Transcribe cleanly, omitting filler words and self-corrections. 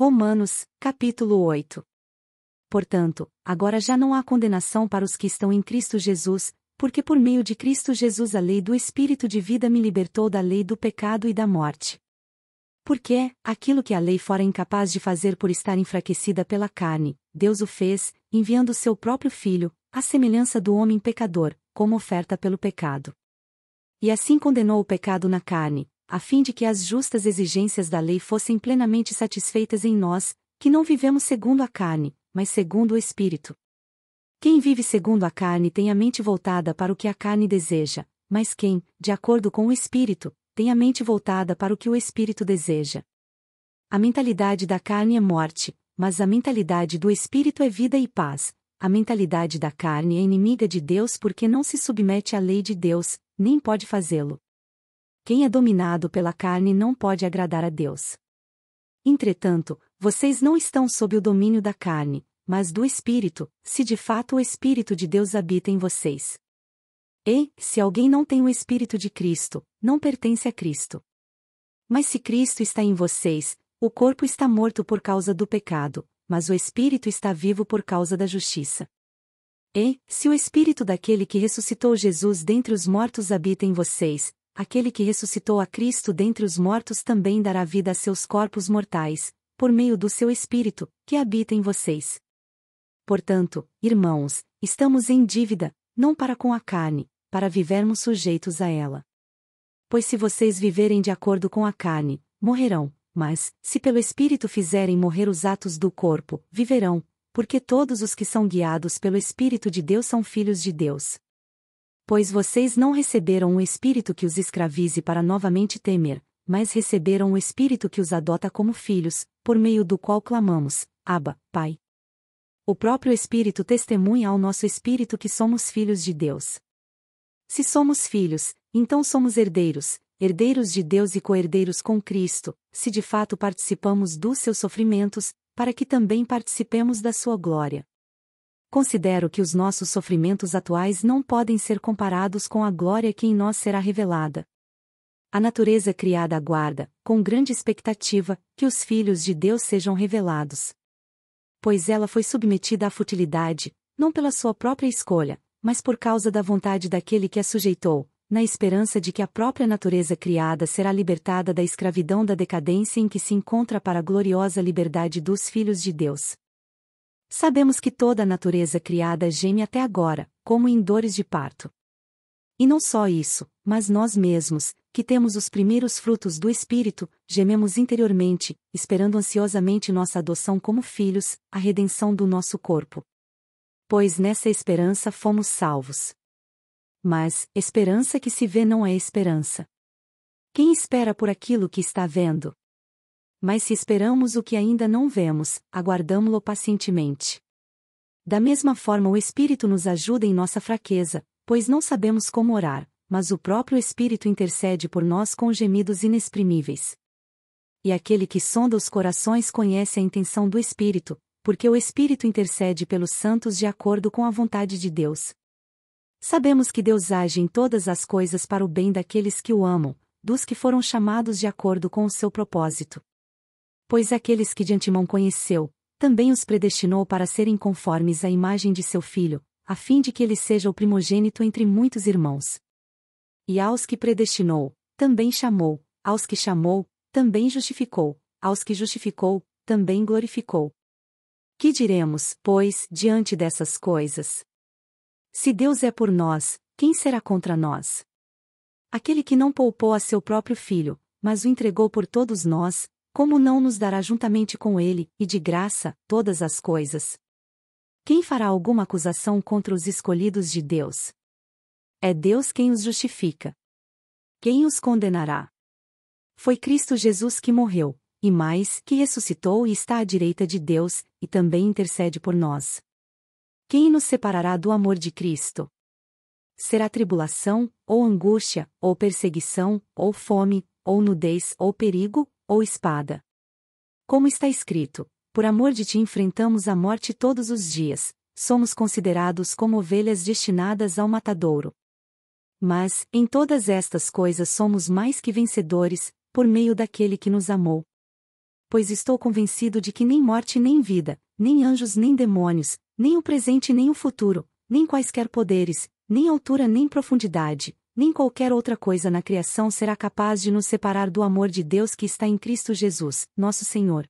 Romanos, capítulo 8. Portanto, agora já não há condenação para os que estão em Cristo Jesus, porque por meio de Cristo Jesus a lei do Espírito de vida me libertou da lei do pecado e da morte. Porque, aquilo que a lei fora incapaz de fazer por estar enfraquecida pela carne, Deus o fez, enviando seu próprio Filho, à semelhança do homem pecador, como oferta pelo pecado. E assim condenou o pecado na carne, a fim de que as justas exigências da lei fossem plenamente satisfeitas em nós, que não vivemos segundo a carne, mas segundo o Espírito. Quem vive segundo a carne tem a mente voltada para o que a carne deseja, mas quem, de acordo com o Espírito, tem a mente voltada para o que o Espírito deseja. A mentalidade da carne é morte, mas a mentalidade do Espírito é vida e paz. A mentalidade da carne é inimiga de Deus porque não se submete à lei de Deus, nem pode fazê-lo. Quem é dominado pela carne não pode agradar a Deus. Entretanto, vocês não estão sob o domínio da carne, mas do Espírito, se de fato o Espírito de Deus habita em vocês. E, se alguém não tem o Espírito de Cristo, não pertence a Cristo. Mas se Cristo está em vocês, o corpo está morto por causa do pecado, mas o Espírito está vivo por causa da justiça. E, se o Espírito daquele que ressuscitou Jesus dentre os mortos habita em vocês, aquele que ressuscitou a Cristo dentre os mortos também dará vida a seus corpos mortais, por meio do seu Espírito, que habita em vocês. Portanto, irmãos, estamos em dívida, não para com a carne, para vivermos sujeitos a ela. Pois se vocês viverem de acordo com a carne, morrerão, mas, se pelo Espírito fizerem morrer os atos do corpo, viverão, porque todos os que são guiados pelo Espírito de Deus são filhos de Deus. Pois vocês não receberam um espírito que os escravize para novamente temer, mas receberam o Espírito que os adota como filhos, por meio do qual clamamos, Abba, Pai. O próprio Espírito testemunha ao nosso espírito que somos filhos de Deus. Se somos filhos, então somos herdeiros, herdeiros de Deus e co-herdeiros com Cristo, se de fato participamos dos seus sofrimentos, para que também participemos da sua glória. Considero que os nossos sofrimentos atuais não podem ser comparados com a glória que em nós será revelada. A natureza criada aguarda, com grande expectativa, que os filhos de Deus sejam revelados. Pois ela foi submetida à futilidade, não pela sua própria escolha, mas por causa da vontade daquele que a sujeitou, na esperança de que a própria natureza criada será libertada da escravidão da decadência em que se encontra para a gloriosa liberdade dos filhos de Deus. Sabemos que toda a natureza criada geme até agora, como em dores de parto. E não só isso, mas nós mesmos, que temos os primeiros frutos do Espírito, gememos interiormente, esperando ansiosamente nossa adoção como filhos, a redenção do nosso corpo. Pois nessa esperança fomos salvos. Mas, esperança que se vê não é esperança. Quem espera por aquilo que está vendo? Mas se esperamos o que ainda não vemos, aguardamo-lo pacientemente. Da mesma forma o Espírito nos ajuda em nossa fraqueza, pois não sabemos como orar, mas o próprio Espírito intercede por nós com gemidos inexprimíveis. E aquele que sonda os corações conhece a intenção do Espírito, porque o Espírito intercede pelos santos de acordo com a vontade de Deus. Sabemos que Deus age em todas as coisas para o bem daqueles que o amam, dos que foram chamados de acordo com o seu propósito. Pois aqueles que de antemão conheceu, também os predestinou para serem conformes à imagem de seu Filho, a fim de que ele seja o primogênito entre muitos irmãos. E aos que predestinou, também chamou, aos que chamou, também justificou, aos que justificou, também glorificou. Que diremos, pois, diante dessas coisas? Se Deus é por nós, quem será contra nós? Aquele que não poupou a seu próprio Filho, mas o entregou por todos nós, como não nos dará juntamente com ele, e de graça, todas as coisas? Quem fará alguma acusação contra os escolhidos de Deus? É Deus quem os justifica. Quem os condenará? Foi Cristo Jesus que morreu, e mais, que ressuscitou e está à direita de Deus, e também intercede por nós. Quem nos separará do amor de Cristo? Será tribulação, ou angústia, ou perseguição, ou fome, ou nudez, ou perigo, ou espada? Como está escrito, por amor de ti enfrentamos a morte todos os dias, somos considerados como ovelhas destinadas ao matadouro. Mas, em todas estas coisas somos mais que vencedores, por meio daquele que nos amou. pois estou convencido de que nem morte nem vida, nem anjos nem demônios, nem o presente nem o futuro, nem quaisquer poderes, nem altura nem profundidade, nem qualquer outra coisa na criação será capaz de nos separar do amor de Deus que está em Cristo Jesus, nosso Senhor.